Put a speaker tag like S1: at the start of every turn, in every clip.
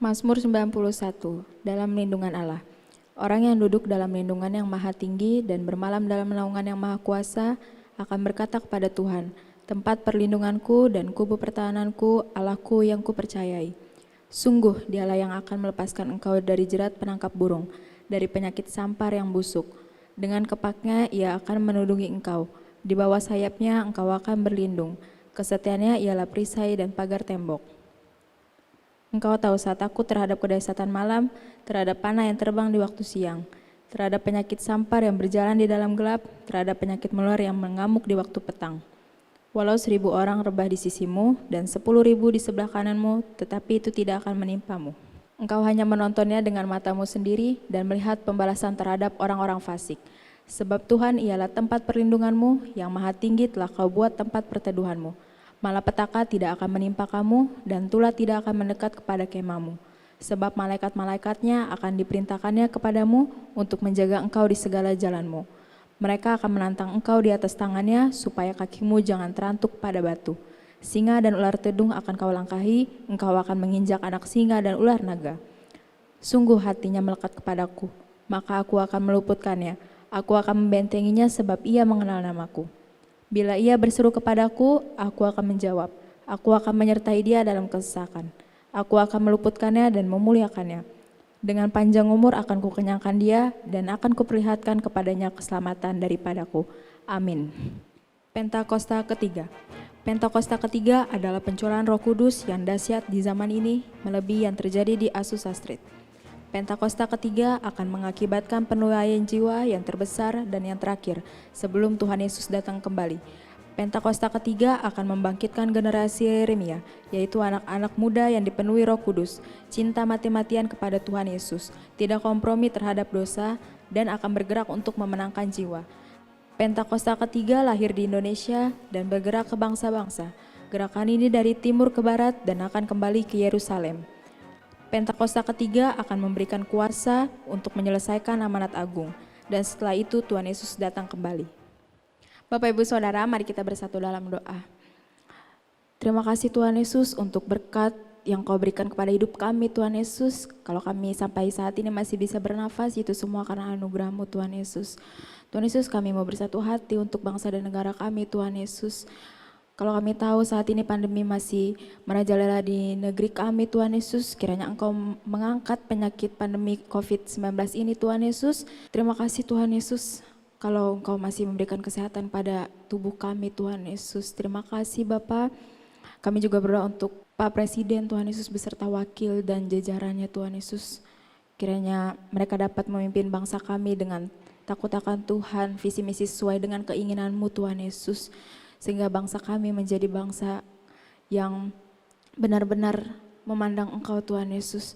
S1: Mazmur 91, dalam lindungan Allah. Orang yang duduk dalam lindungan yang maha tinggi dan bermalam dalam naungan yang maha kuasa akan berkata kepada Tuhan, tempat perlindunganku dan kubu pertahananku, Allahku yang kupercayai. Sungguh dialah yang akan melepaskan engkau dari jerat penangkap burung, dari penyakit sampar yang busuk. Dengan kepaknya ia akan menudungi engkau, di bawah sayapnya engkau akan berlindung. Kesetiaannya ialah perisai dan pagar tembok. Engkau tahu saat aku terhadap kedahsyatan malam, terhadap panah yang terbang di waktu siang, terhadap penyakit sampar yang berjalan di dalam gelap, terhadap penyakit menular yang mengamuk di waktu petang. Walau 1.000 orang rebah di sisimu dan 10.000 di sebelah kananmu, tetapi itu tidak akan menimpamu. Engkau hanya menontonnya dengan matamu sendiri dan melihat pembalasan terhadap orang-orang fasik. Sebab Tuhan ialah tempat perlindunganmu, yang maha tinggi telah kau buat tempat perteduhanmu. Malapetaka tidak akan menimpa kamu, dan tulah tidak akan mendekat kepada kemahmu. Sebab malaikat-malaikatnya akan diperintahkannya kepadamu untuk menjaga engkau di segala jalanmu. Mereka akan menantang engkau di atas tangannya, supaya kakimu jangan terantuk pada batu. Singa dan ular tedung akan kau langkahi, engkau akan menginjak anak singa dan ular naga. Sungguh hatinya melekat kepadaku, maka aku akan meluputkannya. Aku akan membentenginya sebab ia mengenal namaku. Bila ia berseru kepadaku, aku akan menjawab. Aku akan menyertai dia dalam kesesakan. Aku akan meluputkannya dan memuliakannya. Dengan panjang umur akan kukenyangkan dia dan akan kuperlihatkan kepadanya keselamatan daripadaku. Amin. Pentakosta ketiga. Pentakosta ketiga adalah pencurahan Roh Kudus yang dahsyat di zaman ini, melebihi yang terjadi di Azusa Street. Pentakosta ketiga akan mengakibatkan penuaian jiwa yang terbesar dan yang terakhir sebelum Tuhan Yesus datang kembali. Pentakosta ketiga akan membangkitkan generasi Yeremia, yaitu anak-anak muda yang dipenuhi Roh Kudus, cinta mati-matian kepada Tuhan Yesus, tidak kompromi terhadap dosa, dan akan bergerak untuk memenangkan jiwa. Pentakosta ketiga lahir di Indonesia dan bergerak ke bangsa-bangsa. Gerakan ini dari timur ke barat dan akan kembali ke Yerusalem. Pentakosta ketiga akan memberikan kuasa untuk menyelesaikan amanat agung, dan setelah itu Tuhan Yesus datang kembali. Bapak Ibu Saudara, mari kita bersatu dalam doa. Terima kasih Tuhan Yesus untuk berkat yang Kau berikan kepada hidup kami Tuhan Yesus. Kalau kami sampai saat ini masih bisa bernafas, itu semua karena anugerah-Mu Tuhan Yesus. Tuhan Yesus, kami mau bersatu hati untuk bangsa dan negara kami Tuhan Yesus. Kalau kami tahu saat ini pandemi masih merajalela di negeri kami Tuhan Yesus, kiranya Engkau mengangkat penyakit pandemi COVID-19 ini Tuhan Yesus. Terima kasih Tuhan Yesus, kalau Engkau masih memberikan kesehatan pada tubuh kami Tuhan Yesus. Terima kasih Bapa. Kami juga berdoa untuk Pak Presiden Tuhan Yesus beserta wakil dan jajarannya Tuhan Yesus. Kiranya mereka dapat memimpin bangsa kami dengan takut akan Tuhan, visi misi sesuai dengan keinginan-Mu Tuhan Yesus. Sehingga bangsa kami menjadi bangsa yang benar-benar memandang Engkau Tuhan Yesus.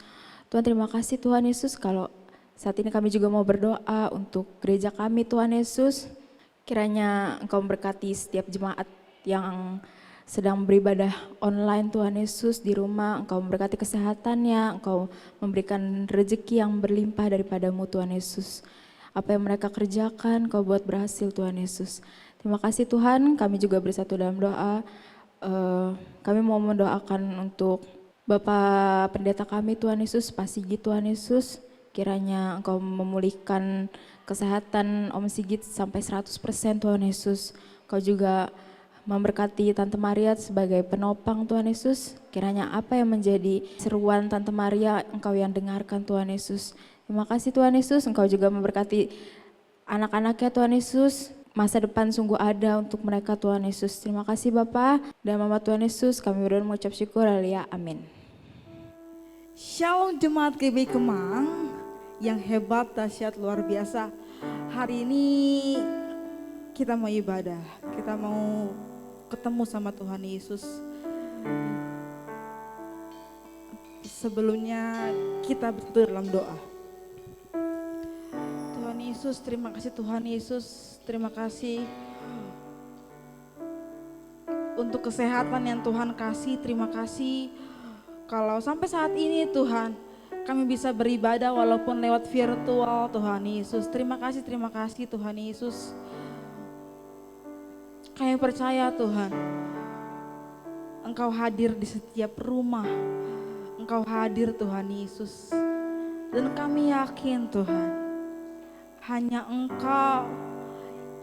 S1: Tuhan terima kasih Tuhan Yesus, kalau saat ini kami juga mau berdoa untuk gereja kami Tuhan Yesus. Kiranya Engkau memberkati setiap jemaat yang sedang beribadah online Tuhan Yesus di rumah. Engkau memberkati kesehatannya, Engkau memberikan rezeki yang berlimpah daripada-Mu Tuhan Yesus. Apa yang mereka kerjakan Kau buat berhasil Tuhan Yesus. Terima kasih Tuhan, kami juga bersatu dalam doa. Kami mau mendoakan untuk Bapak Pendeta kami Tuhan Yesus, Pak Sigit Tuhan Yesus. Kiranya Engkau memulihkan kesehatan Om Sigit sampai 100% Tuhan Yesus. Kau juga memberkati Tante Maria sebagai penopang Tuhan Yesus. Kiranya apa yang menjadi seruan Tante Maria Engkau yang dengarkan Tuhan Yesus. Terima kasih Tuhan Yesus, Engkau juga memberkati anak-anaknya Tuhan Yesus. Masa depan sungguh ada untuk mereka Tuhan Yesus. Terima kasih Bapa dan Mama Tuhan Yesus, kami berdoa mengucap syukur, haleluya, amin.
S2: Shalom Jemaat GBI Kemang yang hebat, dahsyat, luar biasa. Hari ini kita mau ibadah, kita mau ketemu sama Tuhan Yesus. Sebelumnya kita betul dalam doa. Tuhan Yesus, terima kasih Tuhan Yesus. Terima kasih untuk kesehatan yang Tuhan kasih. Terima kasih kalau sampai saat ini Tuhan kami bisa beribadah walaupun lewat virtual Tuhan Yesus. Terima kasih Tuhan Yesus. Kami percaya Tuhan Engkau hadir di setiap rumah. Engkau hadir Tuhan Yesus. Dan kami yakin Tuhan, hanya Engkau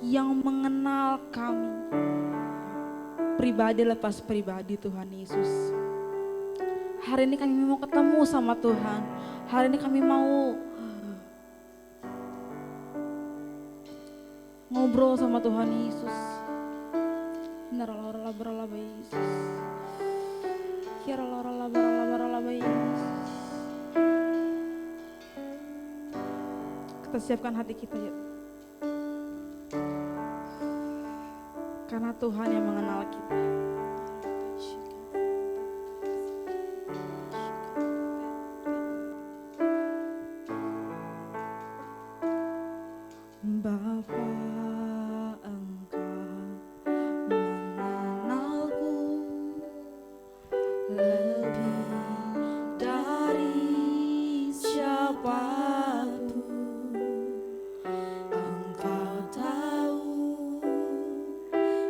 S2: yang mengenal kami. Pribadi lepas pribadi Tuhan Yesus. Hari ini kami mau ketemu sama Tuhan. Hari ini kami mau ngobrol sama Tuhan Yesus. Naralaba Yesus. Kiralaba Yesus. Kita siapkan hati kita yuk. Karena Tuhan yang mengenal kita. Bapa, Engkau mengenalku lebih dari siapapun. Engkau tahu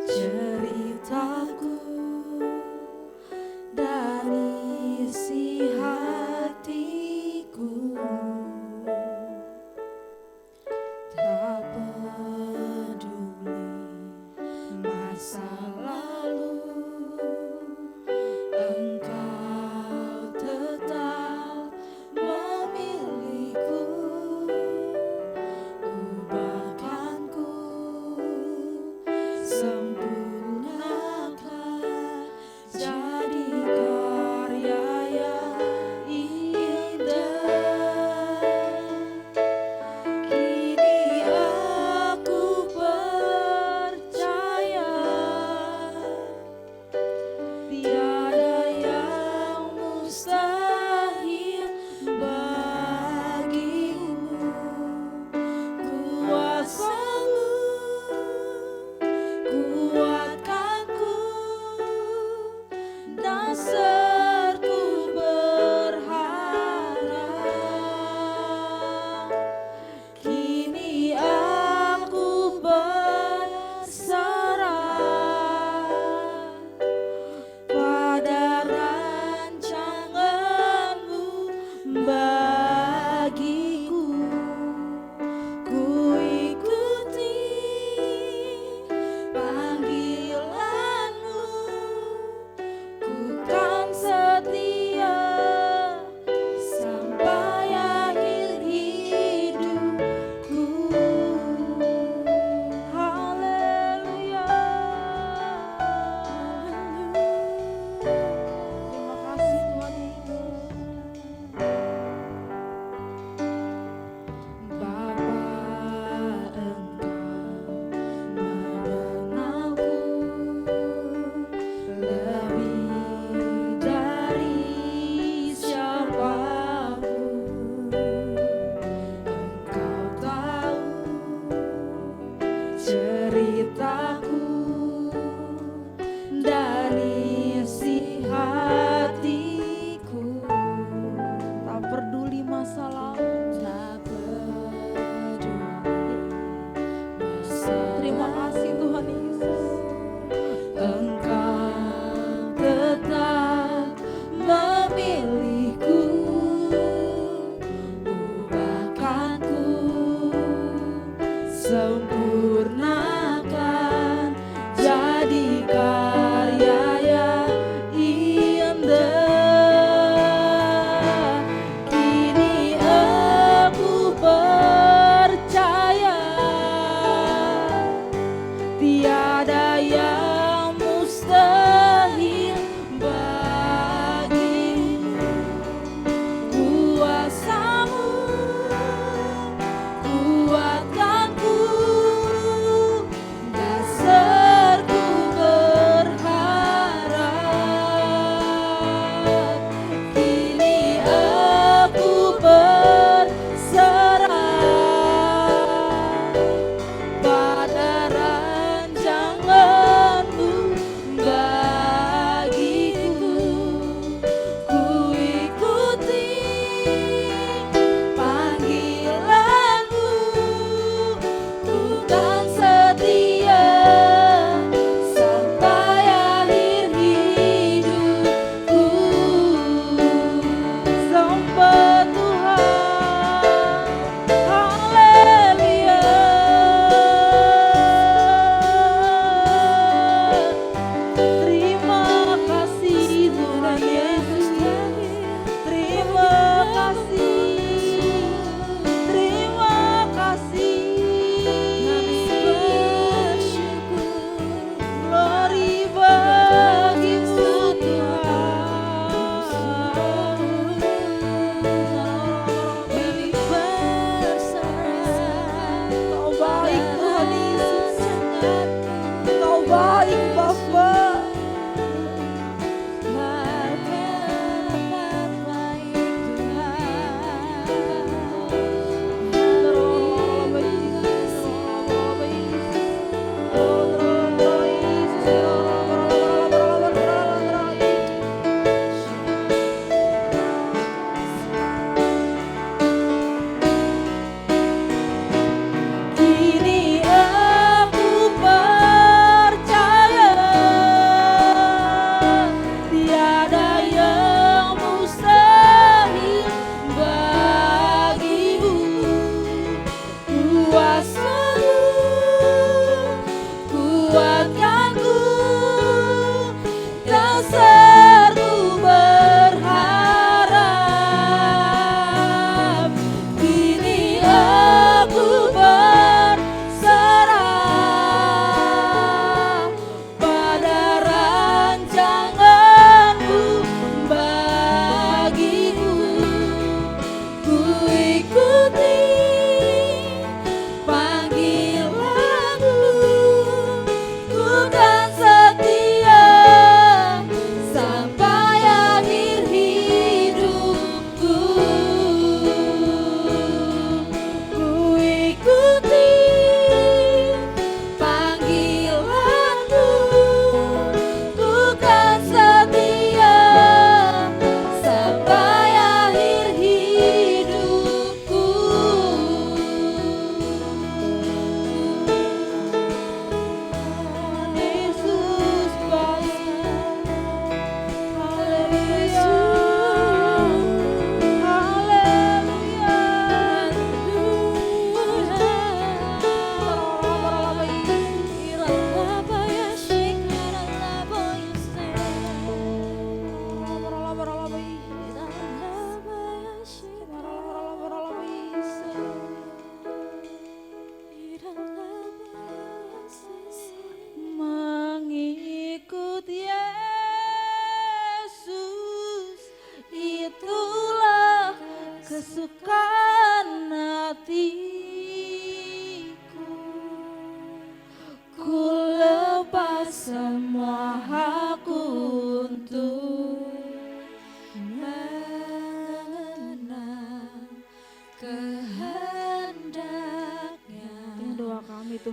S2: ceritaku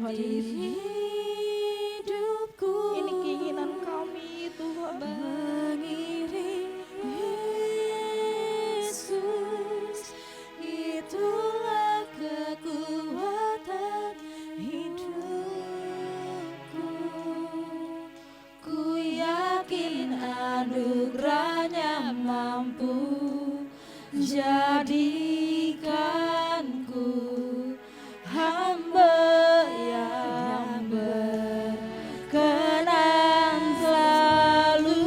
S2: Tuhan Yesus. Ini keinginan kami Tuhan.
S3: Mengiring Yesus, itulah kekuatan hidupku. Ku yakin anugerahnya mampu jadikanku hamba yang berkenan selalu.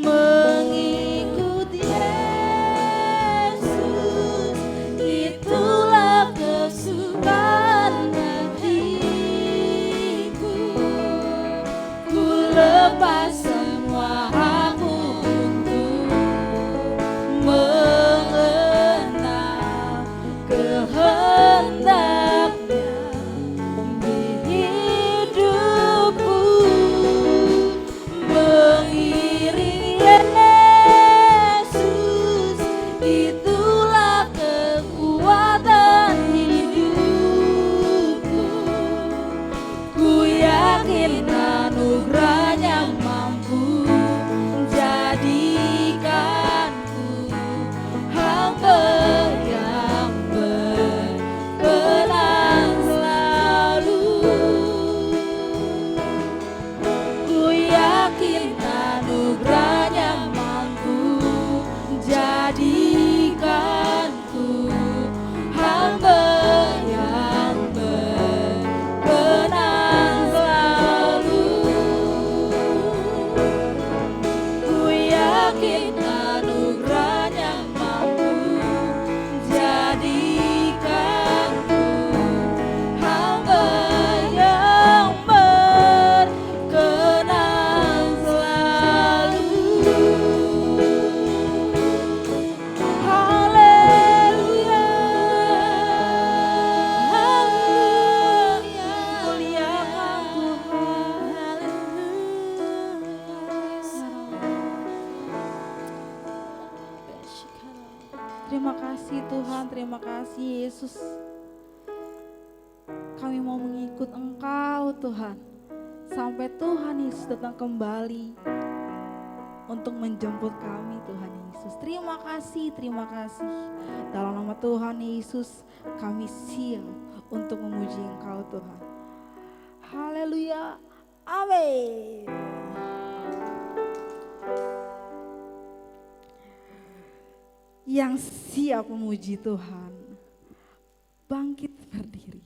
S3: Mengikut Yesus, itulah kesukaan hatiku. Ku lepas semua aku untuk mengenal kehendaknya di hidupku. Mengiring Yesus, itulah kekuatan hidupku. Ku yakin anugerahnya mampu jadikanku hamba yang berkenan selalu. Ku yakin anugerahnya mampu jadikanku hamba yang berkenan selalu. Ku yakin anugerahnya mampu jadikanku hamba yang berkenan selalu. Haleluya, haleluya, muliakan Tuhan.
S2: Terima kasih Tuhan, terima kasih Yesus. Kami mau mengikut Engkau Tuhan, sampai Tuhan Yesus datang kembali untuk menjemput kami Tuhan Yesus. Terima kasih, terima kasih. Dalam nama Tuhan Yesus kami siap untuk memuji Engkau Tuhan. Haleluya, amin. Yang siap memuji Tuhan, bangkit berdiri,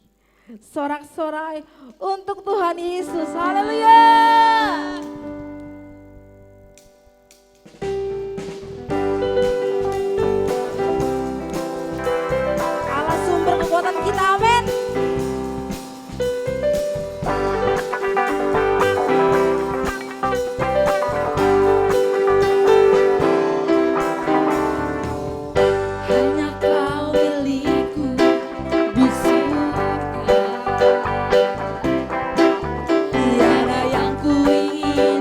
S2: sorak-sorai untuk Tuhan Yesus. Haleluya. Allah sumber kekuatan kita, amin.
S3: Hanya Kau milikku di surga. Tiada yang ku ingin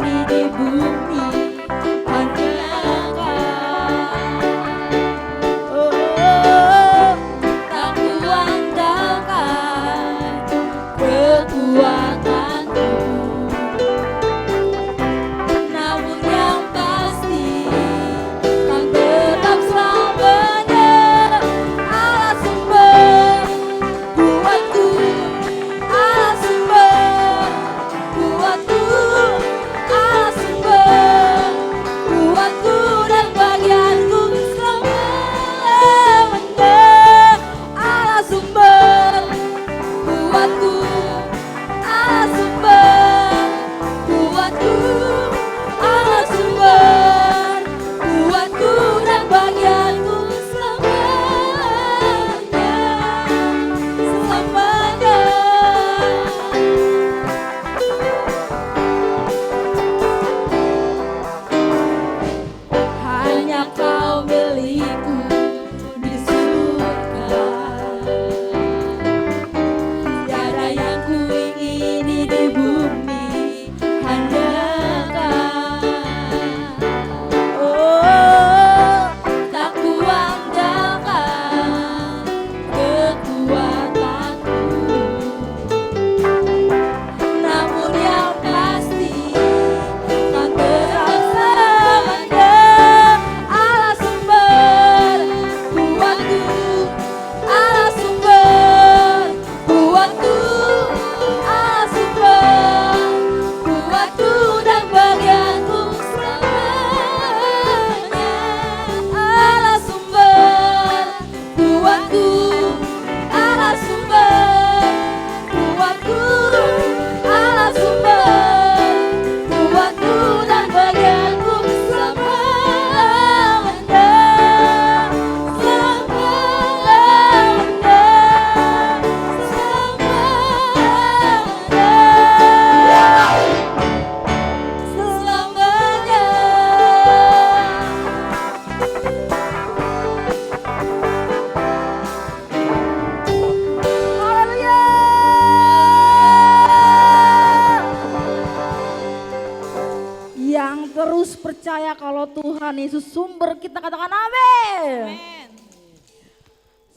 S2: yang terus percaya kalau Tuhan Yesus sumber kita, katakan amin.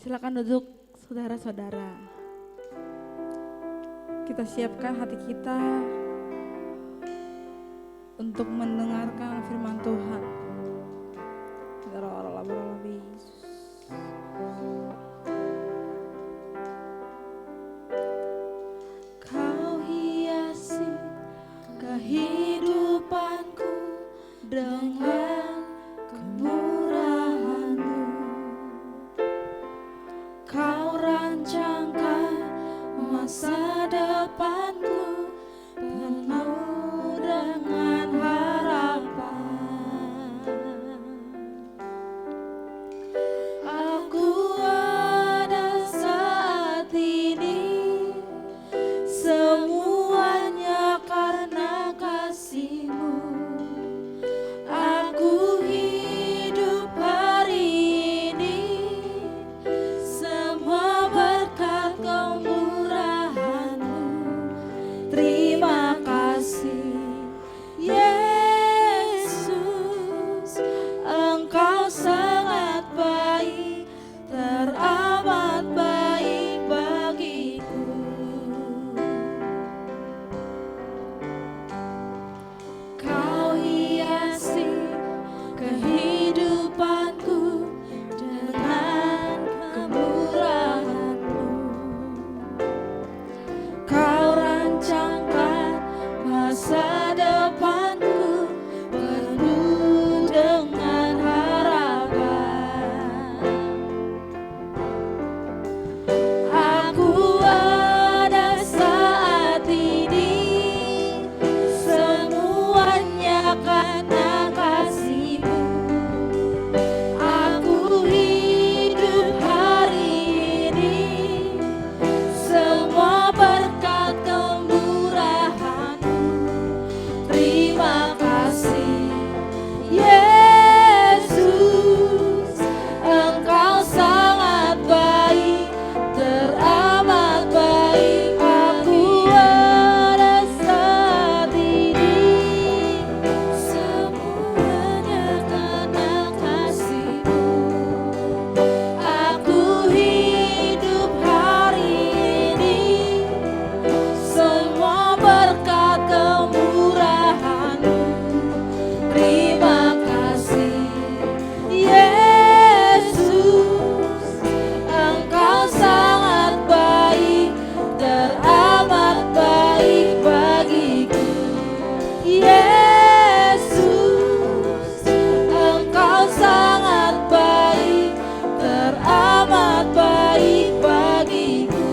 S2: Silakan duduk saudara-saudara. Kita siapkan hati kita untuk mendengarkan firman Tuhan.
S3: Kau hiasi kehidupanku dengan kemurahan-Mu. Kau rancangkan masa depanku penuh dengan harapan. Aku ada saat ini, semuanya karena kasih-Mu. Aku hidup hari ini, semua berkat kemurahan-Mu. Terima kasih Yesus, Engkau sangat baik, teramat baik bagiku. Kau hiasi kehidupanku dengan kemurahan-Mu. Kau rancangkan masa depanku penuh dengan harapan. Aku ada saat ini, semuanya karena kasih-Mu. Aku hidup hari ini, semua berkat kemurahan-Mu. Terima kasih Yesus, Engkau sangat baik, teramat baik. Aku ada saat ini, semuanya karena kasih-Mu. Aku hidup hari ini, semua berkat kemurahan-Mu. Terima kasih Yesus, Engkau sangat baik, teramat baik bagiku. Yesus, Engkau sangat baik, teramat baik bagiku.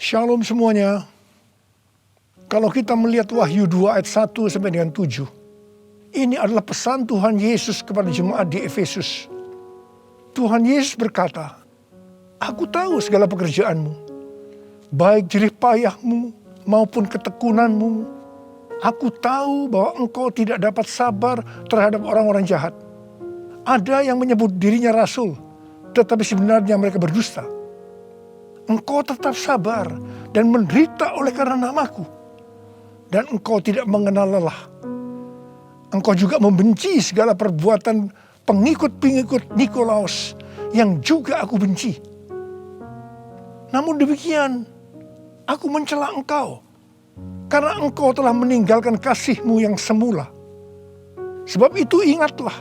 S4: Shalom semuanya. Kalau kita melihat Wahyu 2 ayat 1 sampai dengan 7. Ini adalah pesan Tuhan Yesus kepada jemaat di Efesus. Tuhan Yesus berkata, "Aku tahu segala pekerjaanmu, baik jerih payahmu maupun ketekunanmu. Aku tahu bahwa engkau tidak dapat sabar terhadap orang-orang jahat. Ada yang menyebut dirinya rasul, tetapi sebenarnya mereka berdusta. Engkau tetap sabar dan menderita oleh karena namaku. Dan engkau tidak mengenal lelah. Engkau juga membenci segala perbuatan pengikut-pengikut Nikolaus yang juga aku benci. Namun demikian, aku mencela engkau karena engkau telah meninggalkan kasih-Mu yang semula. Sebab itu ingatlah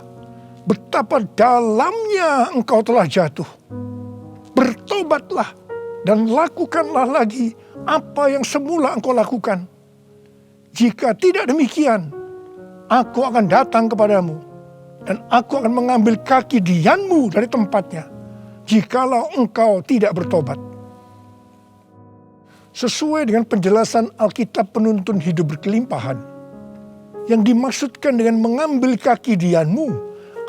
S4: betapa dalamnya engkau telah jatuh. Bertobatlah dan lakukanlah lagi apa yang semula engkau lakukan. Jika tidak demikian, Aku akan datang kepadamu, dan aku akan mengambil kaki dianmu dari tempatnya, jikalau engkau tidak bertobat. Sesuai dengan penjelasan Alkitab penuntun hidup berkelimpahan, yang dimaksudkan dengan mengambil kaki dianmu,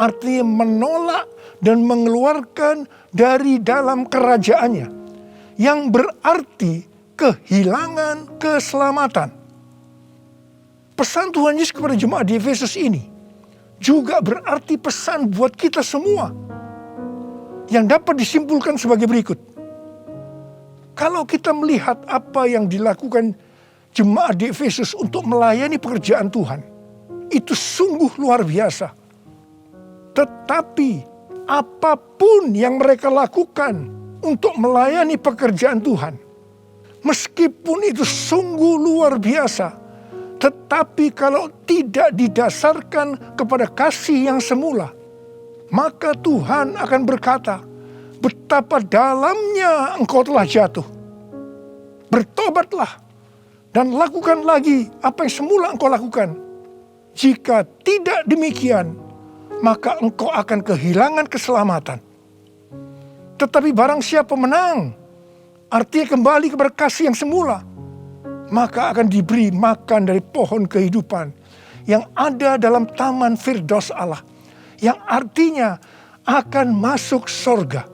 S4: artinya menolak dan mengeluarkan dari dalam kerajaannya, yang berarti kehilangan keselamatan. Pesan Tuhan Yesus kepada jemaat di Efesus ini juga berarti pesan buat kita semua, yang dapat disimpulkan sebagai berikut. Kalau kita melihat apa yang dilakukan jemaat di Efesus untuk melayani pekerjaan Tuhan, itu sungguh luar biasa. Tetapi apapun yang mereka lakukan untuk melayani pekerjaan Tuhan, meskipun itu sungguh luar biasa, tetapi kalau tidak didasarkan kepada kasih yang semula, maka Tuhan akan berkata, betapa dalamnya engkau telah jatuh. Bertobatlah dan lakukan lagi apa yang semula engkau lakukan. Jika tidak demikian, maka engkau akan kehilangan keselamatan. Tetapi barang siapa menang, artinya kembali kepada kasih yang semula, maka akan diberi makan dari pohon kehidupan yang ada dalam taman Firdaus Allah, yang artinya akan masuk sorga.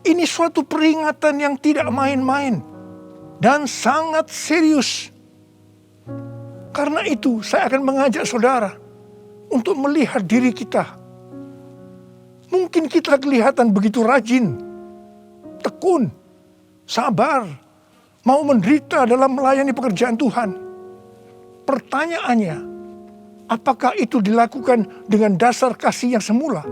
S4: Ini suatu peringatan yang tidak main-main dan sangat serius. Karena itu saya akan mengajak saudara untuk melihat diri kita. Mungkin kita kelihatan begitu rajin, tekun, sabar, mau menderita dalam melayani pekerjaan Tuhan. Pertanyaannya, apakah itu dilakukan dengan dasar kasih yang semula?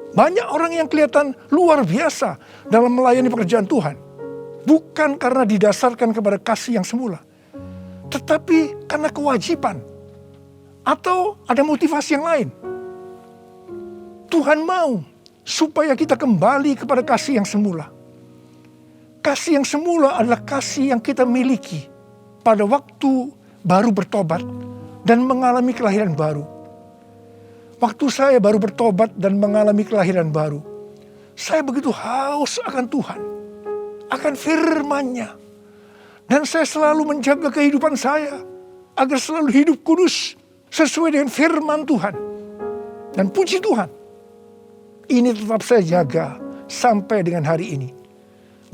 S4: Banyak orang yang kelihatan luar biasa dalam melayani pekerjaan Tuhan, bukan karena didasarkan kepada kasih yang semula, tetapi karena kewajiban atau ada motivasi yang lain. Tuhan mau supaya kita kembali kepada kasih yang semula. Kasih yang semula adalah kasih yang kita miliki pada waktu baru bertobat dan mengalami kelahiran baru. Waktu saya baru bertobat dan mengalami kelahiran baru, saya begitu haus akan Tuhan, akan firman-Nya. Dan saya selalu menjaga kehidupan saya agar selalu hidup kudus sesuai dengan firman Tuhan. Dan puji Tuhan, ini tetap saya jaga sampai dengan hari ini.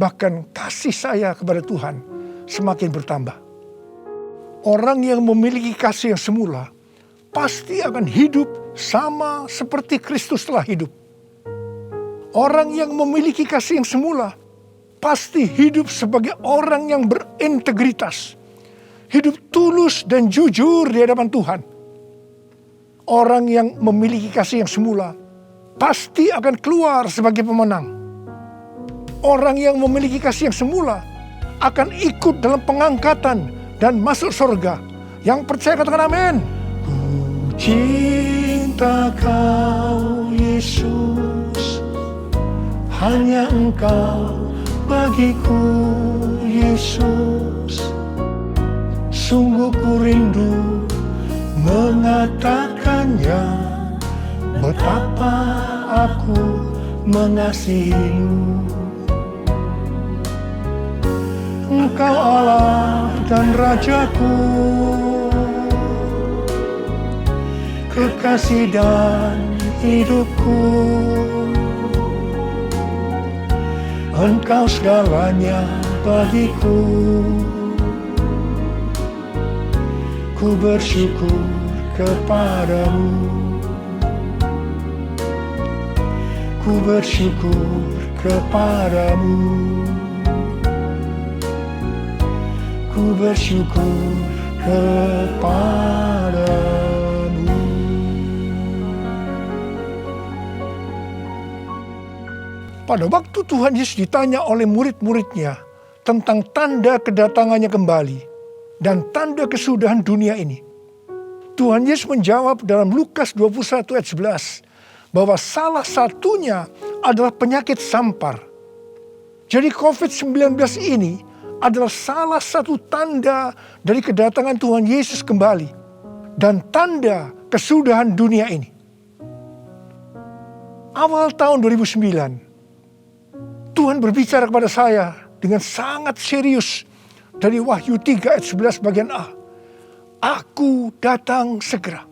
S4: Bahkan kasih saya kepada Tuhan semakin bertambah. Orang yang memiliki kasih yang semula pasti akan hidup sama seperti Kristus telah hidup. Orang yang memiliki kasih yang semula pasti hidup sebagai orang yang berintegritas, hidup tulus dan jujur di hadapan Tuhan. Orang yang memiliki kasih yang semula pasti akan keluar sebagai pemenang. Orang yang memiliki kasih yang semula akan ikut dalam pengangkatan dan masuk surga. Yang percaya katakan amin. Ku cinta kau Yesus, hanya engkau bagiku Yesus. Sungguh ku rindu mengatakannya, betapa aku mengasihimu. Engkau Allah dan Rajaku, kekasih dan hidupku. Engkau segalanya bagiku. Ku bersyukur kepadamu. Ku bersyukur kepadamu. Ku bersyukur kepadamu. Pada waktu Tuhan Yesus ditanya oleh murid-muridnya tentang tanda kedatangannya kembali dan tanda kesudahan dunia ini, Tuhan Yesus menjawab dalam Lukas 21 ayat 11 bahwa salah satunya adalah penyakit sampar. Jadi COVID-19 ini adalah salah satu tanda dari kedatangan Tuhan Yesus kembali. dan tanda kesudahan dunia ini. Awal tahun 2009, Tuhan berbicara kepada saya dengan sangat serius dari Wahyu 3 ayat 11 bagian A. Aku datang segera.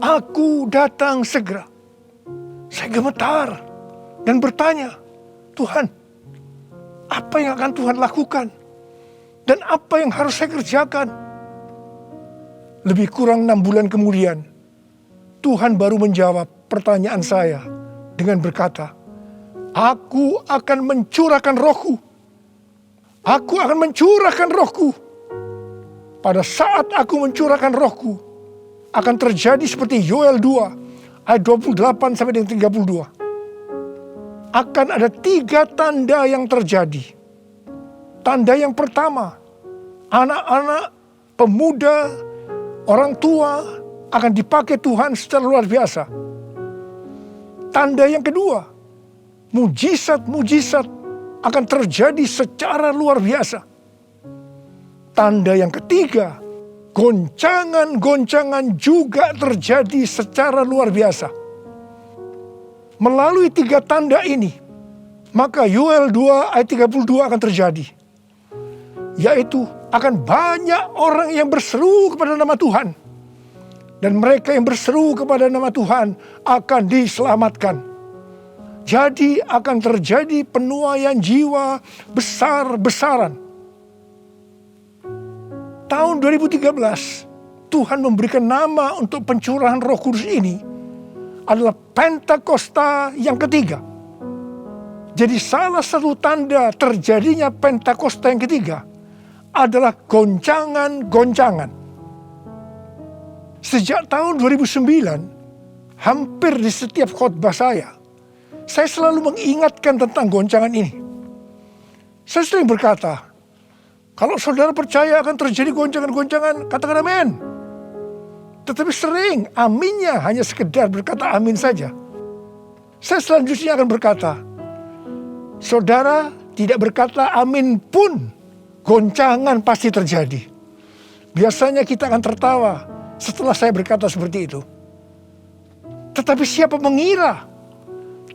S4: Aku datang segera. Saya gemetar dan bertanya, Tuhan, apa yang akan Tuhan lakukan? Dan apa yang harus saya kerjakan? Lebih kurang 6 bulan kemudian, Tuhan baru menjawab pertanyaan saya dengan berkata, Aku akan mencurahkan rohku. Aku akan mencurahkan rohku. Pada saat aku mencurahkan rohku, akan terjadi seperti Yoel 2 ayat 28 sampai dengan 32. Akan ada 3 tanda yang terjadi. Tanda yang pertama, anak-anak, pemuda, orang tua akan dipakai Tuhan secara luar biasa. Tanda yang kedua, mujizat-mujizat akan terjadi secara luar biasa. Tanda yang ketiga, goncangan-goncangan juga terjadi secara luar biasa. Melalui 3 tanda ini, maka Yoel 2 ayat 32 akan terjadi. Yaitu akan banyak orang yang berseru kepada nama Tuhan. Dan mereka yang berseru kepada nama Tuhan akan diselamatkan. Jadi akan terjadi penuaian jiwa besar-besaran. Tahun 2013, Tuhan memberikan nama untuk pencurahan Roh Kudus ini adalah Pentakosta yang ketiga. Jadi salah satu tanda terjadinya Pentakosta yang ketiga adalah goncangan-goncangan. Sejak tahun 2009, hampir di setiap khotbah saya selalu mengingatkan tentang goncangan ini. Saya sering berkata, kalau saudara percaya akan terjadi goncangan-goncangan, katakan amin. Tetapi sering aminnya hanya sekedar berkata amin saja. Saya selanjutnya akan berkata, saudara tidak berkata amin pun, goncangan pasti terjadi. Biasanya kita akan tertawa setelah saya berkata seperti itu. Tetapi siapa mengira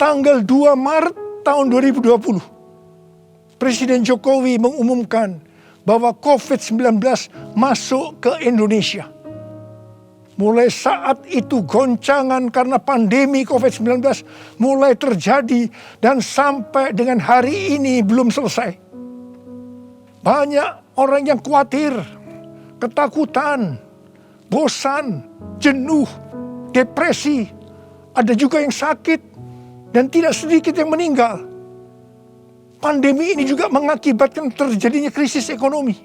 S4: tanggal 2 Maret tahun 2020, Presiden Jokowi mengumumkan bahwa COVID-19 masuk ke Indonesia. Mulai saat itu goncangan karena pandemi COVID-19 mulai terjadi dan sampai dengan hari ini belum selesai. Banyak orang yang khawatir, ketakutan, bosan, jenuh, depresi. Ada juga yang sakit dan tidak sedikit yang meninggal. Pandemi ini juga mengakibatkan terjadinya krisis ekonomi.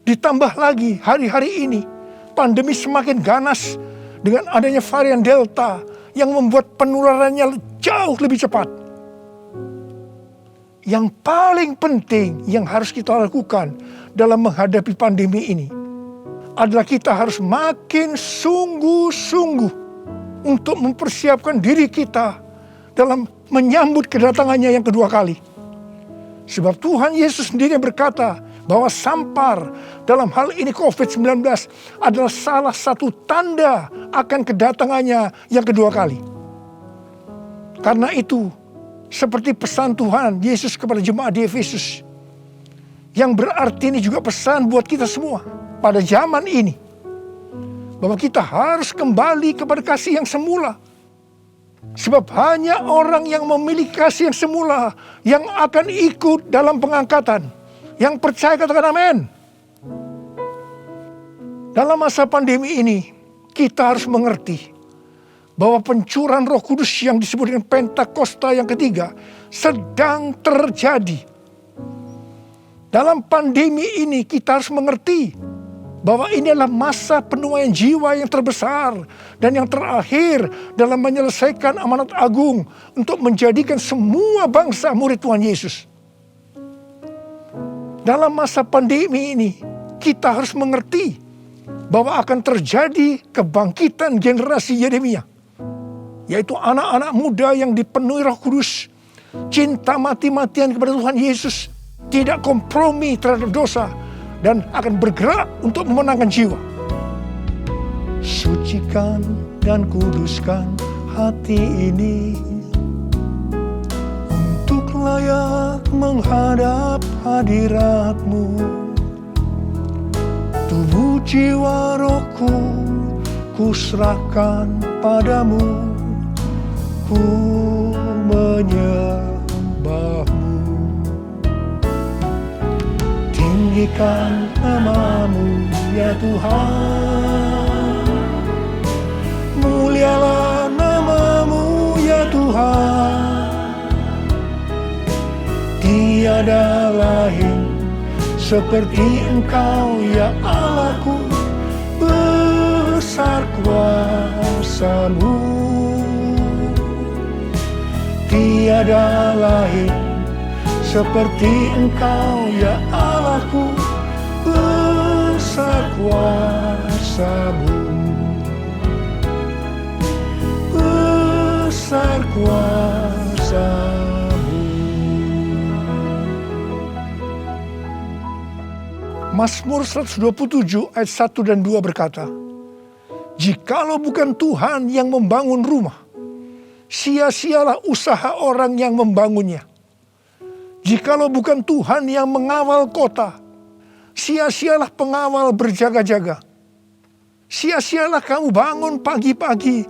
S4: Ditambah lagi hari-hari ini pandemi semakin ganas dengan adanya varian Delta yang membuat penularannya jauh lebih cepat. Yang paling penting yang harus kita lakukan dalam menghadapi pandemi ini adalah kita harus makin sungguh-sungguh untuk mempersiapkan diri kita dalam menyambut kedatangannya yang kedua kali. Sebab Tuhan Yesus sendiri berkata bahwa sampar dalam hal ini COVID-19 adalah salah satu tanda akan kedatangannya yang kedua kali. Karena itu, seperti pesan Tuhan Yesus kepada jemaat di Efesus, yang berarti ini juga pesan buat kita semua pada zaman ini, bahwa kita harus kembali kepada kasih yang semula. Sebab hanya orang yang memiliki kasih yang semula yang akan ikut dalam pengangkatan. Yang percaya katakan amin. Dalam masa pandemi ini, kita harus mengerti bahwa pencurahan Roh Kudus yang disebut dengan Pentakosta yang ketiga sedang terjadi. Dalam pandemi ini kita harus mengerti bahwa ini adalah masa penuaian jiwa yang terbesar dan yang terakhir dalam menyelesaikan amanat agung untuk menjadikan semua bangsa murid Tuhan Yesus. Dalam masa pandemi ini, kita harus mengerti bahwa akan terjadi kebangkitan generasi Yeremia, yaitu anak-anak muda yang dipenuhi Roh Kudus, cinta mati-matian kepada Tuhan Yesus, tidak kompromi terhadap dosa, dan akan bergerak untuk memenangkan jiwa. Sucikan dan kuduskan hati ini untuk layak menghadap hadirat-Mu. Tubuh jiwa rohku kuserahkan padamu, ku menyembah-Mu. Tinggikan nama-Mu ya Tuhan, mulialah nama-Mu ya Tuhan. Tiada lain seperti Engkau ya Allahku, besar kuasa-Mu. Tiada lain seperti Engkau ya Allahku, besar kuasa-Mu. Besar kuasa-Mu. Mazmur 127 ayat 1 dan 2 berkata, jikalau bukan Tuhan yang membangun rumah, sia-sialah usaha orang yang membangunnya. Jikalau bukan Tuhan yang mengawal kota, sia-sialah pengawal berjaga-jaga. Sia-sialah kamu bangun pagi-pagi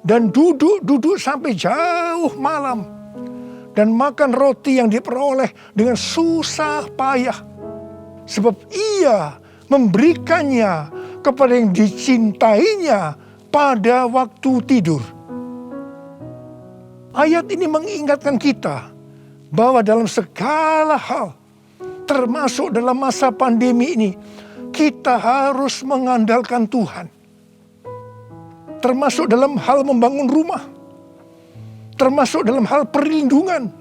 S4: dan duduk-duduk sampai jauh malam, dan makan roti yang diperoleh dengan susah payah. Sebab Ia memberikannya kepada yang dicintainya pada waktu tidur. Ayat ini mengingatkan kita bahwa dalam segala hal, termasuk dalam masa pandemi ini, kita harus mengandalkan Tuhan. Termasuk dalam hal membangun rumah, termasuk dalam hal perlindungan.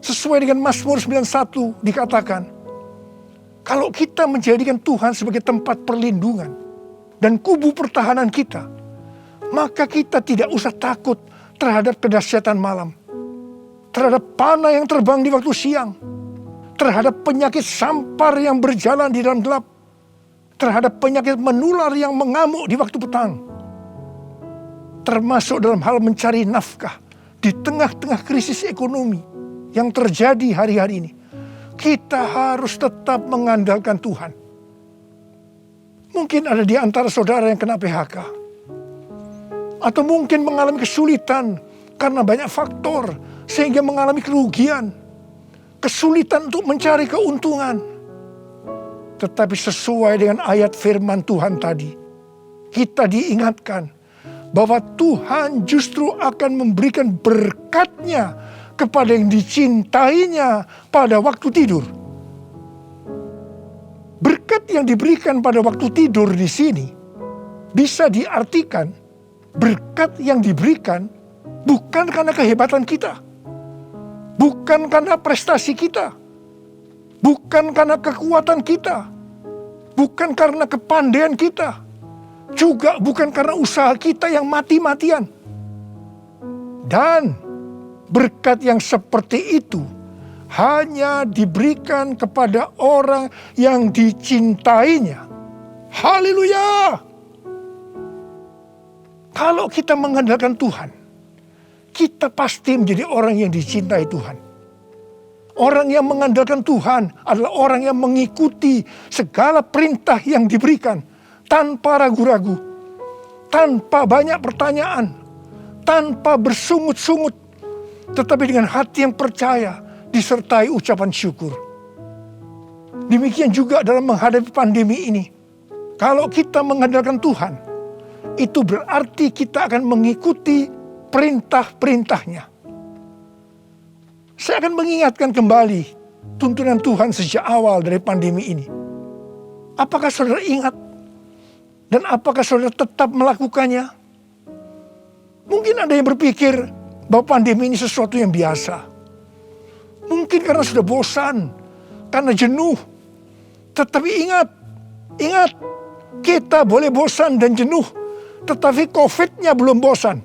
S4: Sesuai dengan Mazmur 91 dikatakan, kalau kita menjadikan Tuhan sebagai tempat perlindungan dan kubu pertahanan kita, maka kita tidak usah takut terhadap kedahsyatan malam, terhadap panah yang terbang di waktu siang, terhadap penyakit sampar yang berjalan di dalam gelap, terhadap penyakit menular yang mengamuk di waktu petang, termasuk dalam hal mencari nafkah di tengah-tengah krisis ekonomi yang terjadi hari-hari ini. Kita harus tetap mengandalkan Tuhan. Mungkin ada di antara saudara yang kena PHK, atau mungkin mengalami kesulitan karena banyak faktor sehingga mengalami kerugian, kesulitan untuk mencari keuntungan. Tetapi sesuai dengan ayat firman Tuhan tadi, kita diingatkan bahwa Tuhan justru akan memberikan berkat-Nya kepada yang dicintainya pada waktu tidur. Berkat yang diberikan pada waktu tidur di sini bisa diartikan berkat yang diberikan bukan karena kehebatan kita, bukan karena prestasi kita, bukan karena kekuatan kita, bukan karena kepandaian kita, juga bukan karena usaha kita yang mati-matian. Dan berkat yang seperti itu hanya diberikan kepada orang yang dicintainya. Haleluya! Kalau kita mengandalkan Tuhan, kita pasti menjadi orang yang dicintai Tuhan. Orang yang mengandalkan Tuhan adalah orang yang mengikuti segala perintah yang diberikan tanpa ragu-ragu, tanpa banyak pertanyaan, tanpa bersungut-sungut, tetapi dengan hati yang percaya disertai ucapan syukur. Demikian juga dalam menghadapi pandemi ini. Kalau kita mengandalkan Tuhan, itu berarti kita akan mengikuti perintah-perintahnya. Saya akan mengingatkan kembali tuntunan Tuhan sejak awal dari pandemi ini. Apakah saudara ingat? Dan apakah saudara tetap melakukannya? Mungkin ada yang berpikir bahwa pandemi ini sesuatu yang biasa. Mungkin karena sudah bosan, karena jenuh. Tetapi ingat, kita boleh bosan dan jenuh, tetapi COVID-nya belum bosan.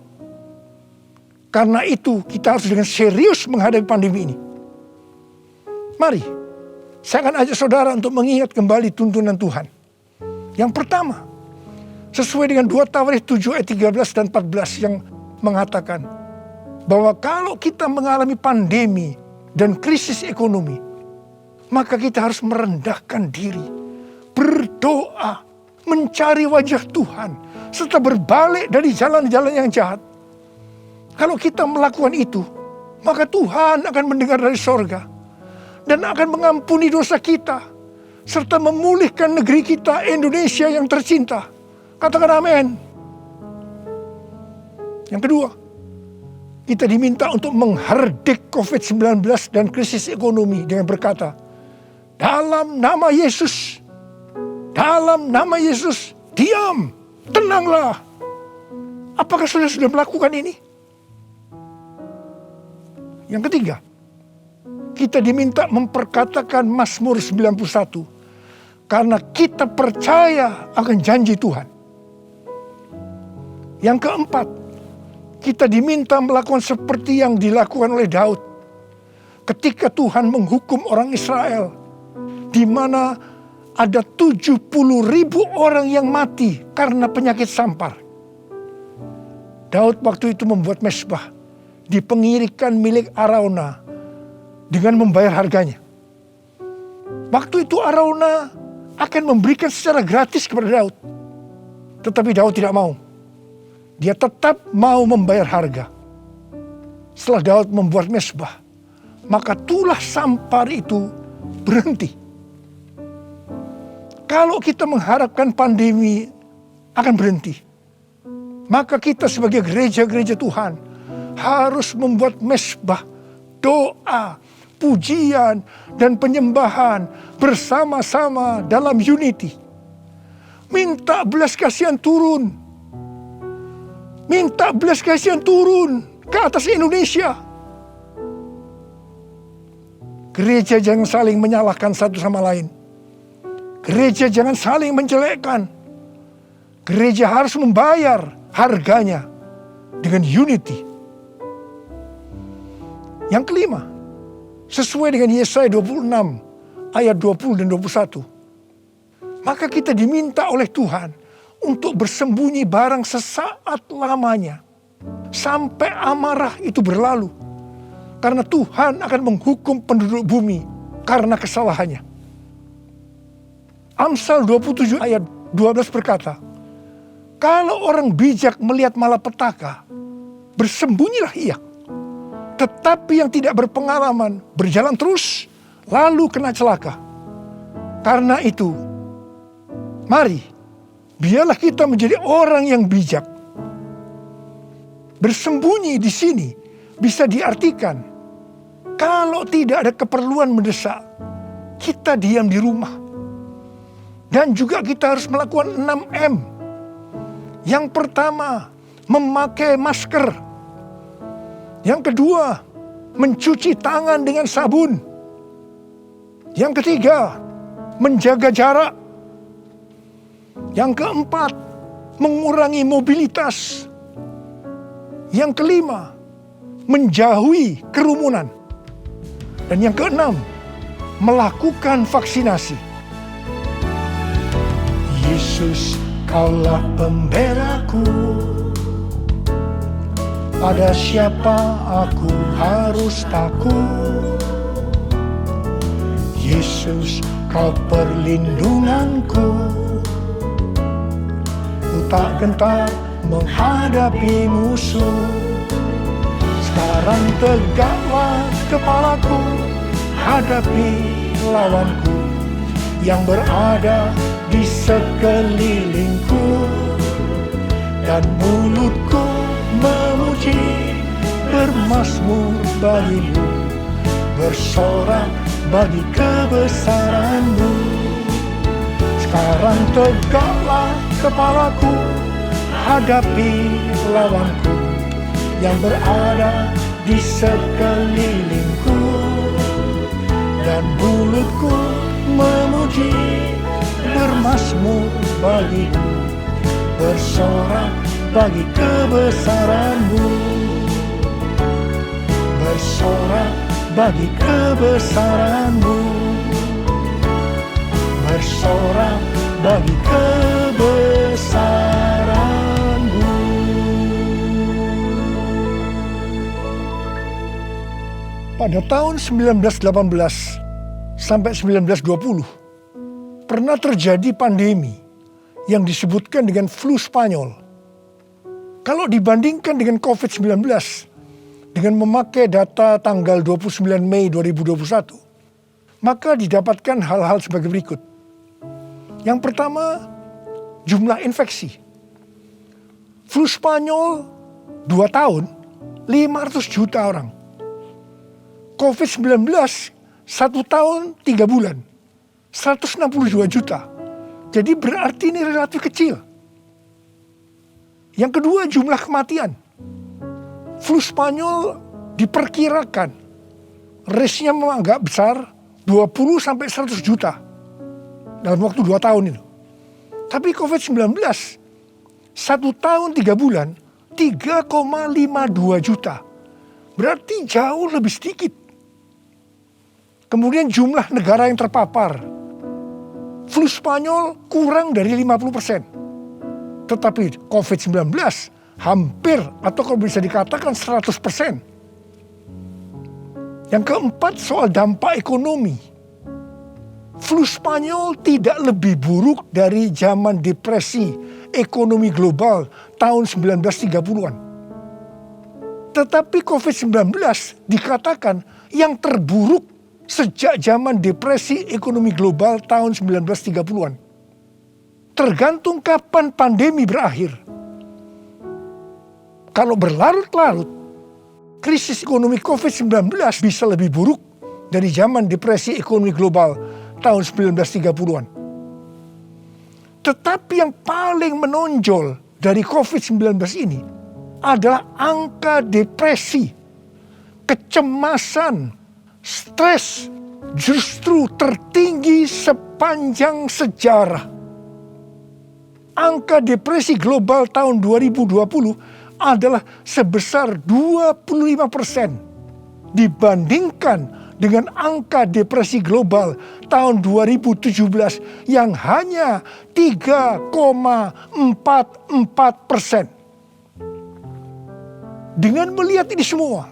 S4: Karena itu kita harus dengan serius menghadapi pandemi ini. Mari, saya akan ajak saudara untuk mengingat kembali tuntunan Tuhan. Yang pertama, Sesuai dengan 2 Tawarikh 7 ayat 13 dan 14 yang mengatakan bahwa kalau kita mengalami pandemi dan krisis ekonomi, maka kita harus merendahkan diri, berdoa, mencari wajah Tuhan, serta berbalik dari jalan-jalan yang jahat. Kalau kita melakukan itu, maka Tuhan akan mendengar dari sorga dan akan mengampuni dosa kita, serta memulihkan negeri kita Indonesia yang tercinta. Katakan amin. Yang kedua, kita diminta untuk menghardik COVID-19 dan krisis ekonomi dengan berkata, dalam nama Yesus, diam, tenanglah. Apakah saudara sudah melakukan ini? Yang ketiga, kita diminta memperkatakan Mazmur 91 karena kita percaya akan janji Tuhan. Yang keempat, kita diminta melakukan seperti yang dilakukan oleh Daud ketika Tuhan menghukum orang Israel, di mana ada 70.000 orang yang mati karena penyakit sampar. Daud waktu itu membuat mezbah di pengirikan milik Arauna dengan membayar harganya. Waktu itu Arauna akan memberikan secara gratis kepada Daud. Tetapi Daud tidak mau. Dia tetap mau membayar harga. Setelah Daud membuat mezbah, maka tulah sampar itu berhenti. Kalau kita mengharapkan pandemi akan berhenti, maka kita sebagai gereja-gereja Tuhan harus membuat mezbah, doa, pujian, dan penyembahan bersama-sama dalam unity. Minta belas kasihan turun. Minta belas kasihan turun ke atas Indonesia. Gereja jangan saling menyalahkan satu sama lain. Gereja jangan saling menjelekkan. Gereja harus membayar harganya dengan unity. Yang kelima, sesuai dengan Yesaya 26 ayat 20 dan 21. Maka kita diminta oleh Tuhan untuk bersembunyi barang sesaat lamanya sampai amarah itu berlalu, karena Tuhan akan menghukum penduduk bumi karena kesalahannya. Amsal 27 ayat 12 berkata, kalau orang bijak melihat malapetaka, bersembunyilah ia. Tetapi yang tidak berpengalaman berjalan terus, lalu kena celaka. Karena itu, mari biarlah kita menjadi orang yang bijak. Bersembunyi di sini bisa diartikan, kalau tidak ada keperluan mendesak, kita diam di rumah. Dan juga kita harus melakukan 6M. Yang pertama, memakai masker. Yang kedua, mencuci tangan dengan sabun. Yang ketiga, menjaga jarak. Yang keempat, mengurangi mobilitas. Yang kelima, menjauhi kerumunan. Dan yang keenam, melakukan vaksinasi. Yesus, Kaulah pembelaku. Pada siapa aku harus takut? Yesus, Kau perlindunganku. Ku tak gentar menghadapi musuh. Sekarang tegaklah kepalaku, hadapi lawanku yang berada di sekelilingku, dan mulutku memuji, bermazmur bagimu, bersorak bagi kebesaran-Mu. Sekarang tegaklah kepalaku, hadapi lawanku yang berada di sekelilingku, dan mulutku memuji, bermazmur bagimu, bersorak bagi kebesaran-Mu, bersorak bagi kebesaran-Mu, bersorak bagi kebesaran-Mu. Pada tahun 1918 sampai 1920 pernah terjadi pandemi yang disebutkan dengan flu Spanyol. Kalau dibandingkan dengan COVID-19 dengan memakai data tanggal 29 Mei 2021, maka didapatkan hal-hal sebagai berikut. Yang pertama, jumlah infeksi. Flu Spanyol 2 tahun, 500 juta orang. COVID-19 1 tahun 3 bulan, 162 juta. Jadi berarti ini relatif kecil. Yang kedua, jumlah kematian. Flu Spanyol diperkirakan risknya memang agak besar, 20 sampai 100 juta dalam waktu 2 tahun itu. Tapi COVID-19 1 tahun 3 bulan 3,52 juta. Berarti jauh lebih sedikit. Kemudian jumlah negara yang terpapar. Flu Spanyol kurang dari 50%. Tetapi COVID-19 hampir atau kalau bisa dikatakan 100%. Yang keempat, soal dampak ekonomi. Flu Spanyol tidak lebih buruk dari zaman depresi ekonomi global tahun 1930-an. Tetapi COVID-19 dikatakan yang terburuk sejak zaman depresi ekonomi global tahun 1930-an. Tergantung kapan pandemi berakhir. Kalau berlarut-larut, krisis ekonomi COVID-19 bisa lebih buruk dari zaman depresi ekonomi global tahun 1930-an. Tetapi yang paling menonjol dari COVID-19 ini adalah angka depresi, kecemasan, stres justru tertinggi sepanjang sejarah. Angka depresi global tahun 2020 adalah sebesar 25% dibandingkan dengan angka depresi global tahun 2017 yang hanya 3,44%. Dengan melihat ini semua,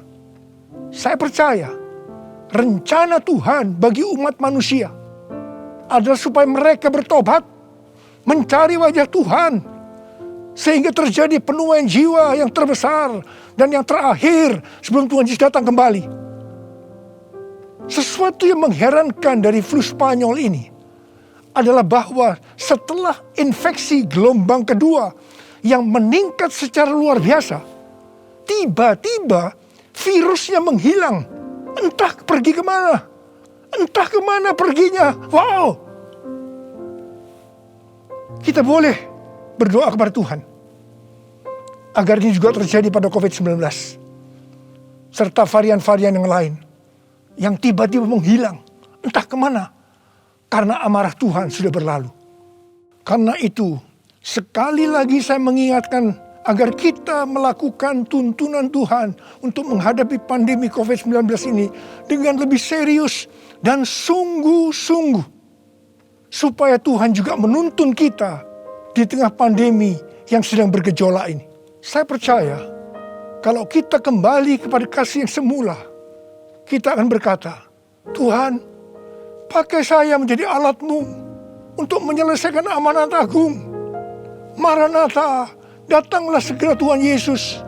S4: saya percaya rencana Tuhan bagi umat manusia adalah supaya mereka bertobat, mencari wajah Tuhan, sehingga terjadi penuaian jiwa yang terbesar dan yang terakhir sebelum Tuhan Yesus datang kembali. Sesuatu yang mengherankan dari flu Spanyol ini adalah bahwa setelah infeksi gelombang kedua yang meningkat secara luar biasa, tiba-tiba virusnya menghilang. Entah pergi kemana. Entah kemana perginya. Wow. Kita boleh berdoa kepada Tuhan agar ini juga terjadi pada COVID-19. Serta varian-varian yang lain. Yang tiba-tiba menghilang. Entah kemana. Karena amarah Tuhan sudah berlalu. Karena itu, sekali lagi saya mengingatkan agar kita melakukan tuntunan Tuhan untuk menghadapi pandemi COVID-19 ini dengan lebih serius dan sungguh-sungguh. Supaya Tuhan juga menuntun kita di tengah pandemi yang sedang bergejolak ini. Saya percaya kalau kita kembali kepada kasih yang semula, kita akan berkata, Tuhan, pakai saya menjadi alat-Mu untuk menyelesaikan amanat agung. Maranatha, datanglah segera Tuhan Yesus.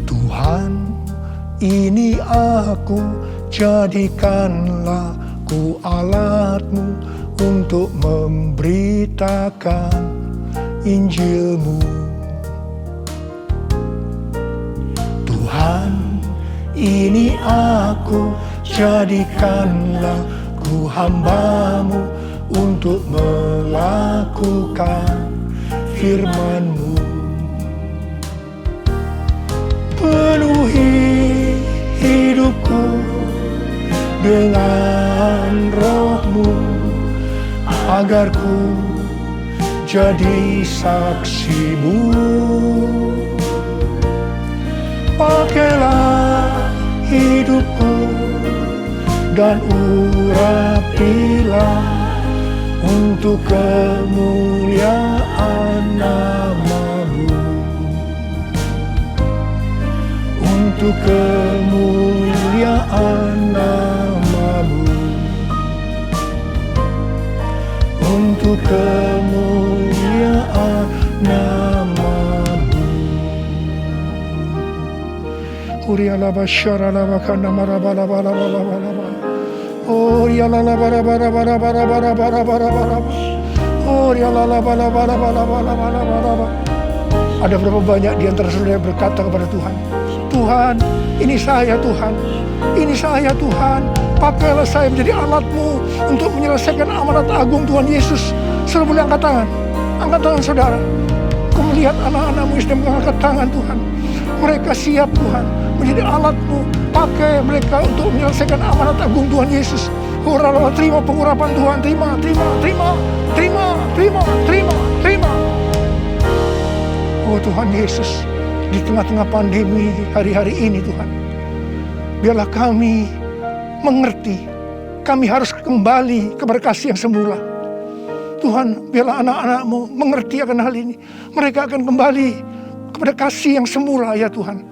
S4: Tuhan, ini aku, jadikanlah ku alat-Mu untuk memberitakan Injil-Mu. Tuhan, ini aku, jadikanlah ku hamba-Mu untuk melakukan firman-Mu. Penuhi hidupku dengan Roh-Mu, agar ku jadi saksi-Mu. Pakailah hidupku dan urapilah untuk kemuliaan nama-Mu, untuk kemuliaan nama-Mu, untuk kemuliaan nama-Mu. Urialaba syaralaba kana marabalaba. Oh ya la la bara bara bara bara bara bara bara bara. Oh ya la la bara bara bara bara bara bara. Ada berapa banyak di antara saudara yang berkata kepada Tuhan, Tuhan, ini saya Tuhan, ini saya Tuhan, pakailah saya menjadi alat-Mu untuk menyelesaikan amanat agung Tuhan Yesus. Saudara boleh angkat tangan saudara. Kau melihat anak-anak-Mu yang sedang mengangkat tangan Tuhan. Mereka siap Tuhan menjadi alat-Mu, pakai mereka untuk menyelesaikan amanat agung Tuhan Yesus. Ora terima pengurapan Tuhan, terima. Oh Tuhan Yesus, di tengah-tengah pandemi hari-hari ini Tuhan, biarlah kami mengerti, kami harus kembali kepada kasih yang semula. Tuhan, biarlah anak-anak-Mu mengerti akan hal ini. Mereka akan kembali kepada kasih yang semula ya Tuhan.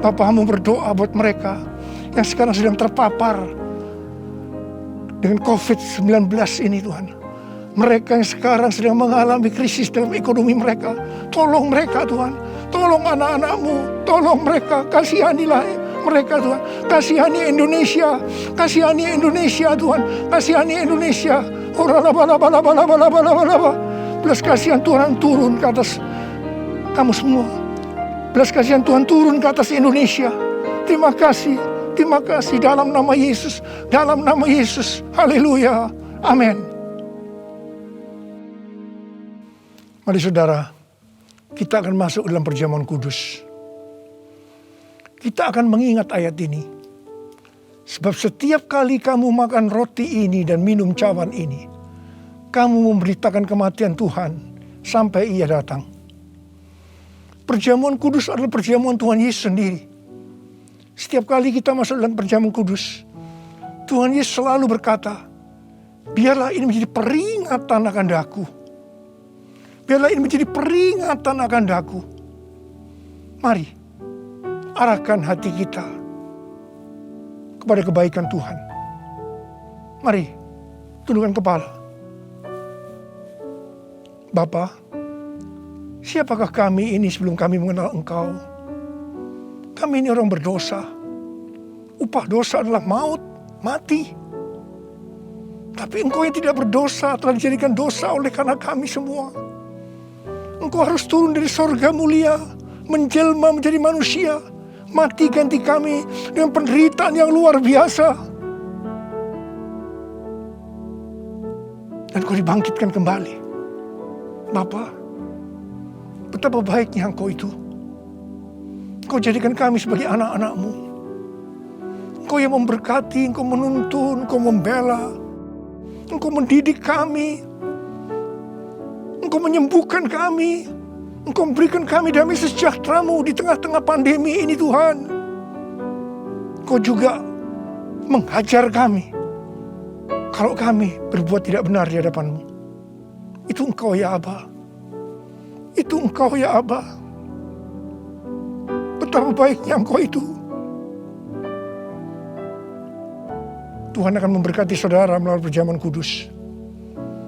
S4: Bapa-Mu berdoa buat mereka yang sekarang sedang terpapar dengan COVID-19 ini Tuhan. Mereka yang sekarang sedang mengalami krisis dalam ekonomi mereka. Tolong mereka Tuhan. Tolong anak-anak-Mu. Tolong mereka. Kasihanilah mereka Tuhan. Kasihani Indonesia. Kasihani Indonesia Tuhan. Kasihani Indonesia. Belas kasihan Tuhan turun ke atas kamu semua. Belas kasihan Tuhan turun ke atas Indonesia. Terima kasih dalam nama Yesus. Dalam nama Yesus. Haleluya. Amin. Mari saudara, kita akan masuk dalam perjamuan kudus. Kita akan mengingat ayat ini. Sebab setiap kali kamu makan roti ini dan minum cawan ini, kamu memberitakan kematian Tuhan sampai Ia datang. Perjamuan kudus adalah perjamuan Tuhan Yesus sendiri. Setiap kali kita masuk dalam perjamuan kudus, Tuhan Yesus selalu berkata, biarlah ini menjadi peringatan akan daku. Biarlah ini menjadi peringatan akan daku. Mari, arahkan hati kita kepada kebaikan Tuhan. Mari, tundukkan kepala. Bapa, siapakah kami ini sebelum kami mengenal Engkau? Kami ini orang berdosa. Upah dosa adalah maut, mati. Tapi Engkau yang tidak berdosa telah dijadikan dosa oleh karena kami semua. Engkau harus turun dari sorga mulia, menjelma menjadi manusia, mati ganti kami dengan penderitaan yang luar biasa. Dan Kau dibangkitkan kembali. Bapa, betapa baiknya Engkau itu. Engkau jadikan kami sebagai anak-anak-Mu. Engkau yang memberkati, Engkau menuntun, Engkau membela, Engkau mendidik kami, Engkau menyembuhkan kami, Engkau memberikan kami damai sejahtera-Mu di tengah-tengah pandemi ini Tuhan. Engkau juga menghajar kami kalau kami berbuat tidak benar di hadapan-Mu. Itu Engkau ya Aba. Itu Engkau ya Aba. Betapa baiknya Engkau itu. Tuhan akan memberkati saudara melalui perjamuan kudus.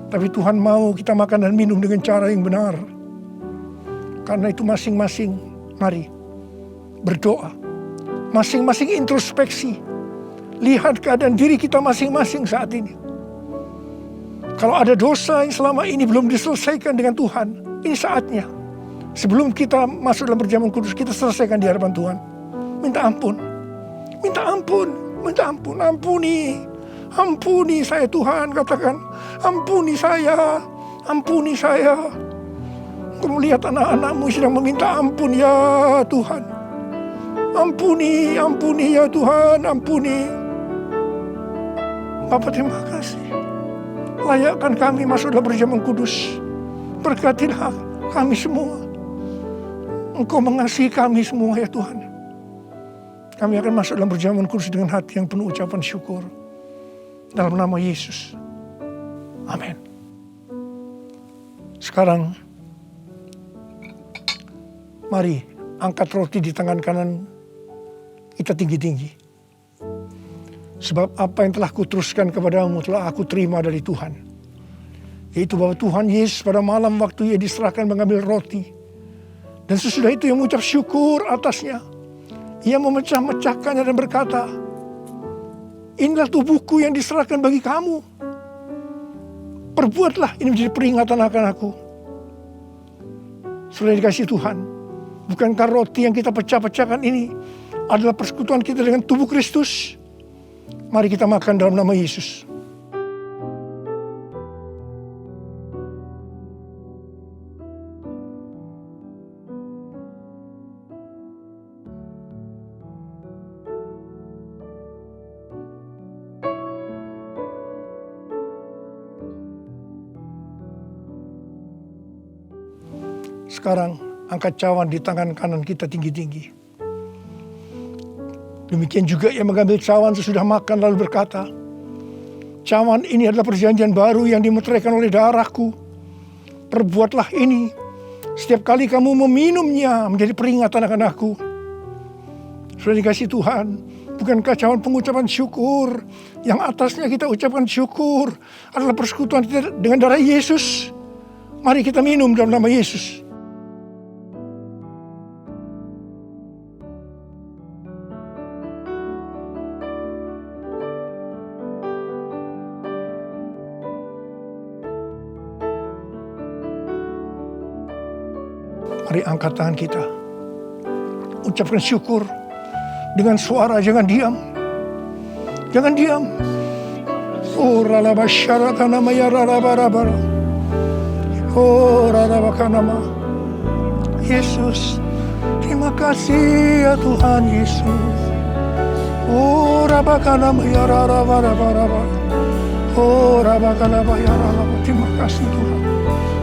S4: Tapi Tuhan mau kita makan dan minum dengan cara yang benar. Karena itu masing-masing, mari berdoa. Masing-masing introspeksi. Lihat keadaan diri kita masing-masing saat ini. Kalau ada dosa yang selama ini belum diselesaikan dengan Tuhan, ini saatnya. Sebelum kita masuk dalam perjamuan kudus, kita selesaikan di hadapan Tuhan. Minta ampun. Minta ampun. Minta ampun. Ampuni. Ampuni saya Tuhan, katakan. Ampuni saya. Ampuni saya. Engkau melihat anak-anak-Mu sedang meminta ampun ya Tuhan. Ampuni. Ampuni ya Tuhan. Ampuni. Bapa terima kasih. Layakkan kami masuk dalam perjamuan kudus. Berkatilah kami semua. Engkau mengasihi kami semua ya Tuhan. Kami akan masuk dalam perjamuan kudus dengan hati yang penuh ucapan syukur. Dalam nama Yesus. Amin. Sekarang, mari angkat roti di tangan kanan kita tinggi-tinggi. Sebab apa yang telah kuteruskan kepadamu telah aku terima dari Tuhan. Yaitu bahwa Tuhan Yesus pada malam waktu ia diserahkan mengambil roti. Dan sesudah itu ia mengucap syukur atasnya. Ia memecah-mecahkannya dan berkata, inilah tubuhku yang diserahkan bagi kamu. Perbuatlah ini menjadi peringatan akan aku. Sudah dikasih Tuhan. Bukankah roti yang kita pecah-pecahkan ini adalah persekutuan kita dengan tubuh Kristus? Mari kita makan dalam nama Yesus. Sekarang angkat cawan di tangan kanan kita tinggi-tinggi. Demikian juga ia mengambil cawan sesudah makan lalu berkata, cawan ini adalah perjanjian baru yang dimeteraikan oleh darahku. Perbuatlah ini setiap kali kamu meminumnya menjadi peringatan akan aku. Sudah dikasih Tuhan, bukankah cawan pengucapan syukur yang atasnya kita ucapkan syukur adalah persekutuan kita dengan darah Yesus? Mari kita minum dalam nama Yesus. Mari angkat tangan kita. Ucapkan syukur dengan suara, jangan diam. Jangan diam. Oh ralaba syaratana maya rarabarabara. Oh rarabakanama. Yesus, terima kasih ya Tuhan Yesus. Oh rabakanama ya rarabarabara. Oh rabakanama ya raraba. Terima kasih Tuhan.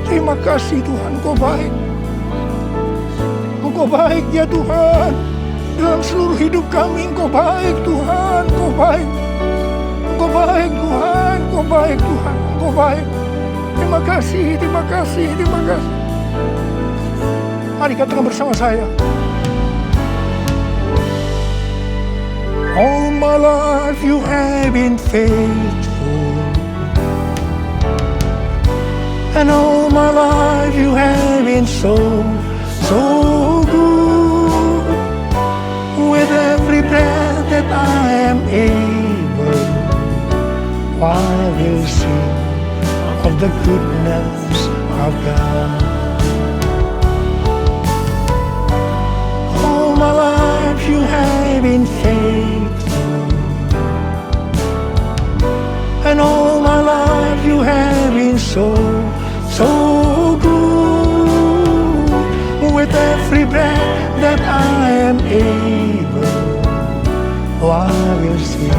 S4: Terima kasih Tuhan, Kau baik. Engkau baik ya Tuhan. Dalam seluruh hidup kami Engkau baik Tuhan. Engkau baik. Engkau baik Tuhan. Engkau baik Tuhan. Engkau baik. Terima kasih, terima kasih, terima kasih. Mari katakan bersama saya. All my life you have been faithful. And all my life you have been so good. With every breath that I am able, I will sing of the goodness of God. All my life you have been faithful, and all my life you have been so good. With every breath that I am able, I will sing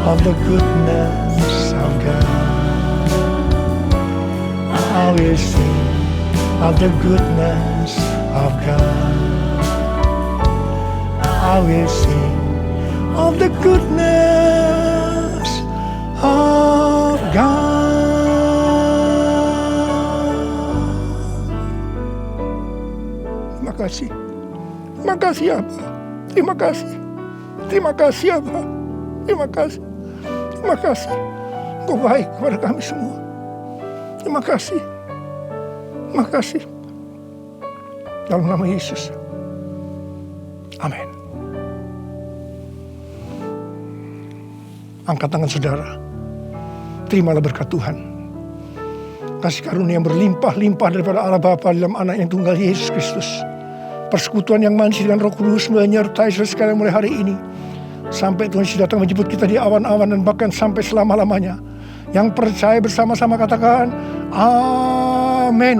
S4: of the goodness of God. I will sing of the goodness of God. I will sing of the goodness of God. Terima kasih. Terima kasih Abah. Terima kasih. Terima kasih Abah. Terima kasih. Terima kasih. Engkau baik kepada kami semua. Terima kasih. Terima kasih. Dalam nama Yesus. Amin. Angkat tangan saudara. Terimalah berkat Tuhan. Kasih karunia yang berlimpah-limpah daripada Allah Bapa dalam anak yang tunggal Yesus Kristus. Persekutuan yang manis dengan Roh Kudus menyertai saudara sekalian mulai hari ini. Sampai Tuhan Yesus datang menjemput kita di awan-awan dan bahkan sampai selama-lamanya. Yang percaya bersama-sama katakan, Amin.